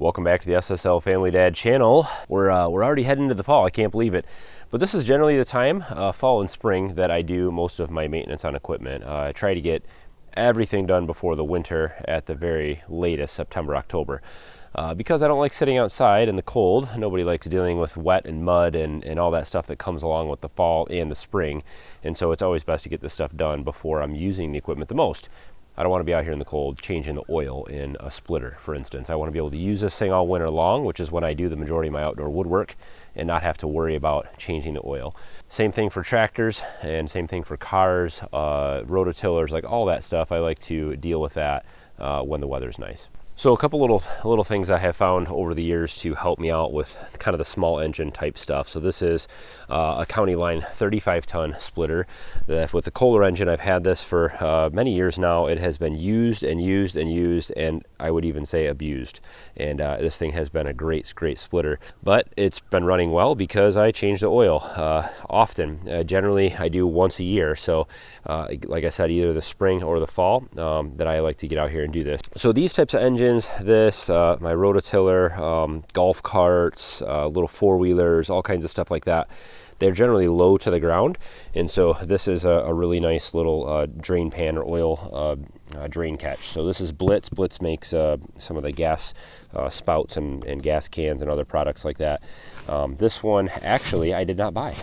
Welcome back to the SSL Family Dad channel. We're already heading into the fall. I can't believe it. But this is generally the time, fall and spring, that I do most of my maintenance on equipment. I try to get everything done before the winter at the very latest, September, October. Because I don't like sitting outside in the cold. Nobody likes dealing with wet and mud and all that stuff that comes along with the fall and the spring. And so it's always best to get this stuff done before I'm using the equipment the most. I don't want to be out here in the cold changing the oil in a splitter, for instance. I want to be able to use this thing all winter long, which is when I do the majority of my outdoor woodwork, and not have to worry about changing the oil. Same thing for tractors, and same thing for cars, rototillers, like all that stuff. I like to deal with that when the weather's nice. So a couple little things I have found over the years to help me out with kind of the small engine type stuff. So this is a County Line 35-ton splitter. With the Kohler engine, I've had this for many years now. It has been used and used and used, and I would even say abused. And this thing has been a great splitter. But it's been running well because I change the oil often. Generally, I do once a year. So like I said, either the spring or the fall that I like to get out here and do this. So these types of engines, this, my rototiller, golf carts, little four-wheelers, all kinds of stuff like that, they're generally low to the ground. And so this is a really nice little drain pan or oil drain catch. So this is Blitz. Blitz makes some of the gas spouts and gas cans and other products like that. This one, actually, I did not buy.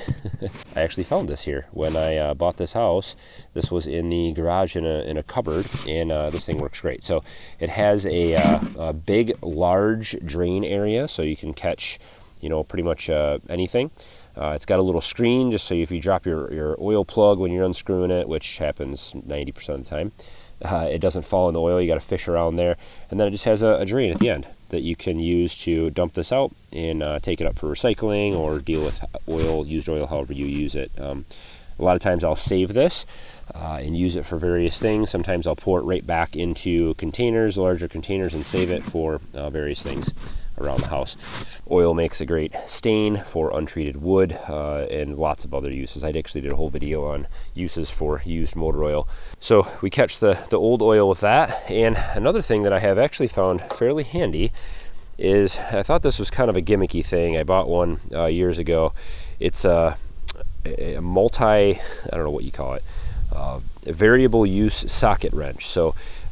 I actually found this here when I bought this house. This was in the garage in a cupboard, and this thing works great. So it has a big, large drain area, so you can catch, pretty much anything. It's got a little screen, just so if you drop your oil plug when you're unscrewing it, which happens 90% of the time, it doesn't fall in the oil. You got to fish around there. And then it just has a drain at the end that you can use to dump this out and take it up for recycling or deal with used oil, however you use it. A lot of times I'll save this and use it for various things. Sometimes I'll pour it right back into containers, larger containers, and save it for various things around the house. Oil makes a great stain for untreated wood and lots of other uses. I actually did a whole video on uses for used motor oil. So we catch the old oil with that. And another thing that I have actually found fairly handy is, I thought this was kind of a gimmicky thing. I bought one years ago. It's a multi, I don't know what you call it, a variable use socket wrench,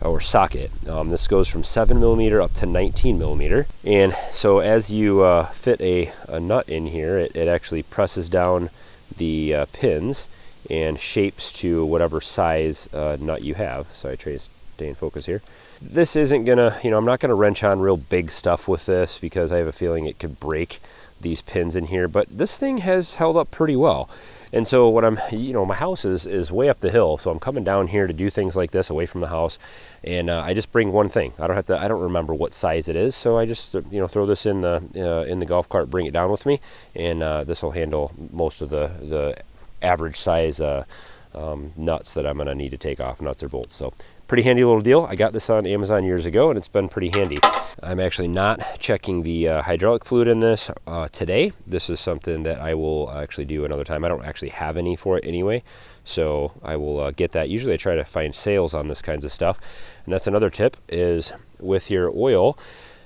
or socket. This goes from 7mm up to 19mm, and so as you fit a nut in here, it actually presses down the pins and shapes to whatever size nut you have. So I try to stay in focus here. This isn't gonna, I'm not gonna wrench on real big stuff with this because I have a feeling it could break these pins in here, but this thing has held up pretty well. And so when I'm, my house is way up the hill, so I'm coming down here to do things like this away from the house, and I just bring one thing. I don't remember what size it is, so I just throw this in the golf cart, bring it down with me, and this will handle most of the average size nuts that I'm gonna need to take off, nuts or bolts. So pretty handy little deal. I got this on Amazon years ago, and it's been pretty handy. I'm actually not checking the hydraulic fluid in this today. This is something that I will actually do another time. I don't actually have any for it anyway, so I will get that. Usually I try to find sales on this kinds of stuff, and that's another tip, is with your oil,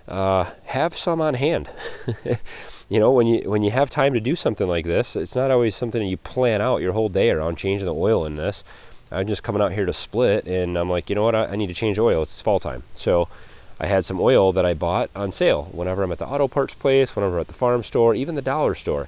have some on hand. When you have time to do something like this, it's not always something that you plan out your whole day around changing the oil in this. I'm just coming out here to split, and I'm like, you know what, I need to change oil. It's fall time. So I had some oil that I bought on sale. Whenever I'm at the auto parts place, whenever I'm at the farm store, even the dollar store,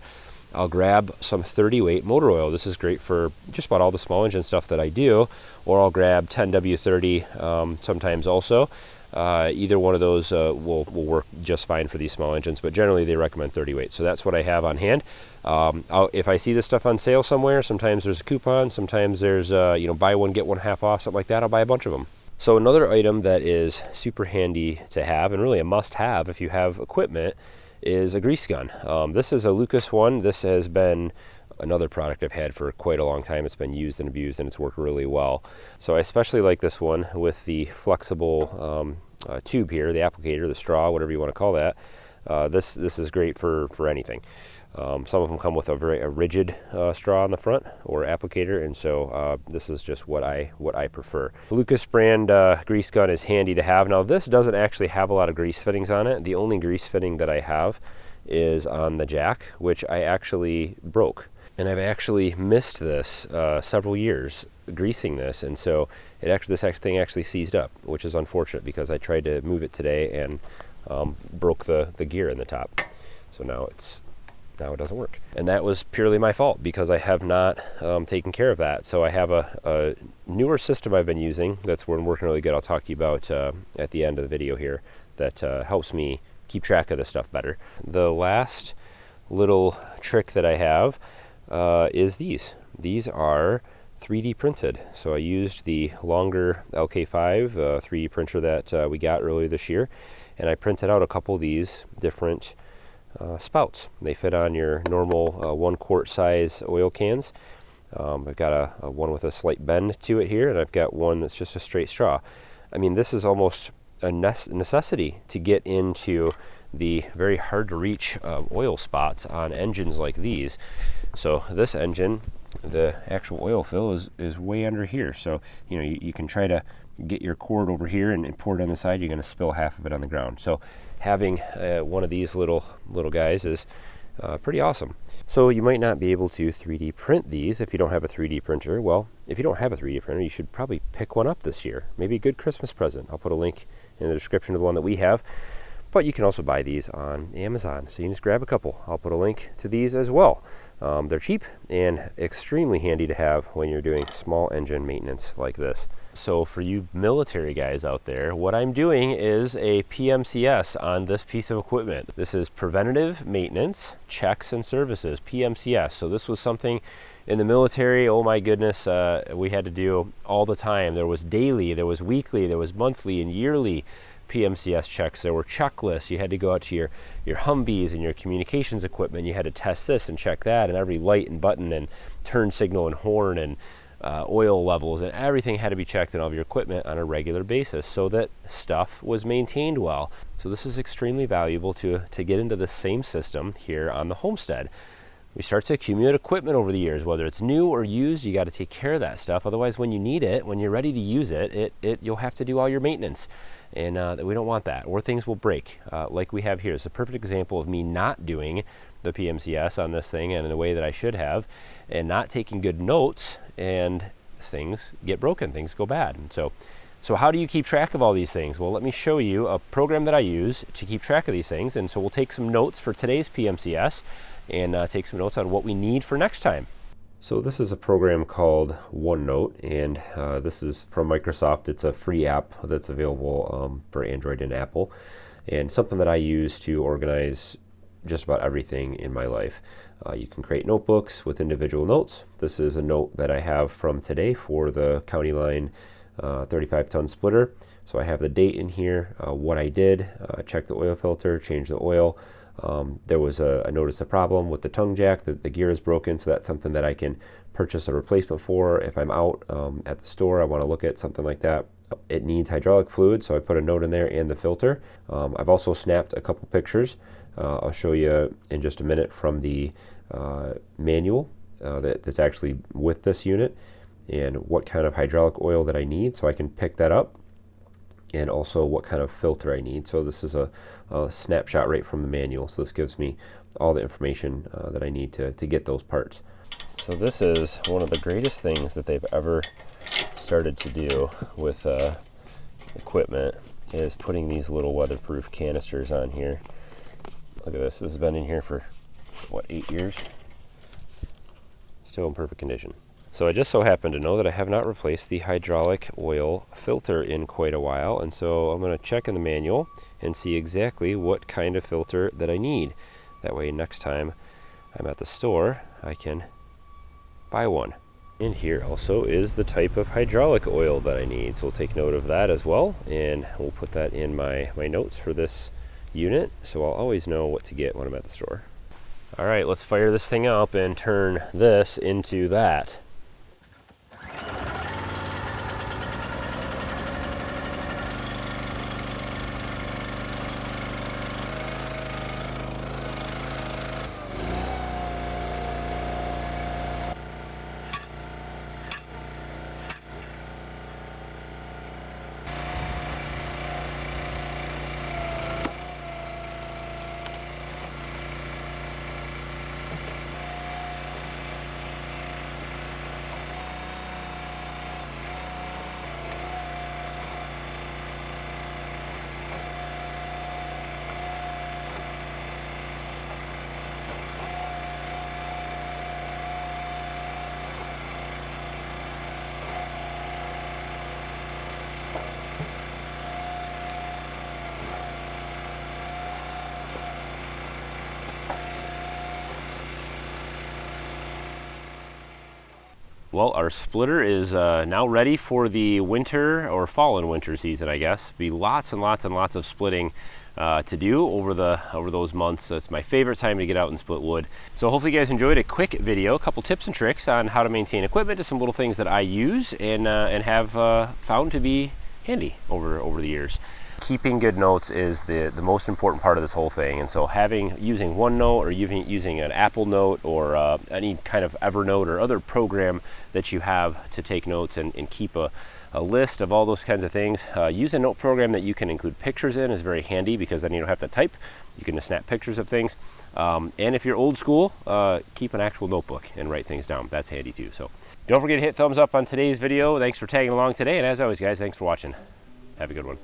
I'll grab some 30-weight motor oil. This is great for just about all the small engine stuff that I do, or I'll grab 10W30 sometimes also. Either one of those will work just fine for these small engines, but generally they recommend 30 weight. So that's what I have on hand. If I see this stuff on sale somewhere, sometimes there's a coupon, sometimes there's buy one get one half off, something like that. I'll buy a bunch of them. So another item that is super handy to have, and really a must-have if you have equipment, is a grease gun. This is a Lucas one. This has been another product I've had for quite a long time. It's been used and abused, and it's worked really well. So I especially like this one with the flexible tube here, the applicator, the straw, whatever you want to call that. This is great for anything. Some of them come with a very rigid straw on the front or applicator, and so this is just what I prefer. Lucas brand grease gun is handy to have. Now this doesn't actually have a lot of grease fittings on it. The only grease fitting that I have is on the jack, which I actually broke. And I've actually missed this several years greasing this, and so this thing actually seized up, which is unfortunate because I tried to move it today and broke the gear in the top. So now it doesn't work. And that was purely my fault because I have not taken care of that. So I have a newer system I've been using that's working really good. I'll talk to you about at the end of the video here that helps me keep track of this stuff better. The last little trick that I have is these. These are 3D printed. So I used the longer LK5 3D printer that we got earlier this year, and I printed out a couple of these different spouts. They fit on your normal 1 quart size oil cans. I've got a one with a slight bend to it here, and I've got one that's just a straight straw. I mean, this is almost a necessity to get into the very hard to reach oil spots on engines like these. So this engine, the actual oil fill is way under here. So you can try to get your cord over here and pour it on the side. You're going to spill half of it on the ground. So having one of these little guys is pretty awesome. So you might not be able to 3D print these if you don't have a 3D printer. Well, if you don't have a 3D printer, you should probably pick one up this year. Maybe a good Christmas present. I'll put a link in the description of the one that we have. But you can also buy these on Amazon. So you can just grab a couple. I'll put a link to these as well. They're cheap and extremely handy to have when you're doing small engine maintenance like this. So for you military guys out there, what I'm doing is a PMCS on this piece of equipment. This is preventative maintenance, checks and services, PMCS. So this was something in the military, oh my goodness, we had to do all the time. There was daily, there was weekly, there was monthly and yearly PMCS checks. There were checklists. You had to go out to your Humvees and your communications equipment. You had to test this and check that, and every light and button and turn signal and horn and oil levels, and everything had to be checked in all of your equipment on a regular basis so that stuff was maintained well. So this is extremely valuable to get into the same system here on the homestead. We start to accumulate equipment over the years, whether it's new or used. You got to take care of that stuff. Otherwise, when you need it, when you're ready to use it, you'll have to do all your maintenance. And we don't want that, or things will break like we have here. It's a perfect example of me not doing the PMCS on this thing and in the way that I should have, and not taking good notes, and things get broken, things go bad. And so how do you keep track of all these things? Well, let me show you a program that I use to keep track of these things. And so we'll take some notes for today's PMCS and take some notes on what we need for next time. So this is a program called OneNote, and this is from Microsoft. It's a free app that's available for Android and Apple, and something that I use to organize just about everything in my life. You can create notebooks with individual notes. This is a note that I have from today for the County Line 35-ton splitter. So I have the date in here, what I did, check the oil filter, change the oil. There was I noticed a problem with the tongue jack, that the gear is broken, so that's something that I can purchase a replacement for. If I'm out at the store, I want to look at something like that. It needs hydraulic fluid, so I put a note in there, and the filter. I've also snapped a couple pictures. I'll show you in just a minute from the manual that's actually with this unit, and what kind of hydraulic oil that I need, so I can pick that up, and also what kind of filter I need. So this is a snapshot right from the manual. So this gives me all the information that I need to get those parts. So this is one of the greatest things that they've ever started to do with equipment, is putting these little weatherproof canisters on here. Look at this. This has been in here for, what, 8 years? Still in perfect condition. So I just so happen to know that I have not replaced the hydraulic oil filter in quite a while, and so I'm going to check in the manual and see exactly what kind of filter that I need. That way next time I'm at the store, I can buy one. And here also is the type of hydraulic oil that I need, so we'll take note of that as well, and we'll put that in my notes for this unit, so I'll always know what to get when I'm at the store. All right, let's fire this thing up and turn this into that. Well, our splitter is now ready for the winter or fall and winter season, I guess. Be lots and lots and lots of splitting to do over those months. It's my favorite time to get out and split wood. So hopefully you guys enjoyed a quick video, a couple tips and tricks on how to maintain equipment, just some little things that I use and have found to be handy over the years. Keeping good notes is the most important part of this whole thing, and so using OneNote or using an Apple Note or any kind of Evernote or other program that you have to take notes and keep a list of all those kinds of things. Use a note program that you can include pictures in is very handy, because then you don't have to type. You can just snap pictures of things. And if you're old school, keep an actual notebook and write things down. That's handy too. So don't forget to hit thumbs up on today's video. Thanks for tagging along today, and as always guys, thanks for watching. Have a good one.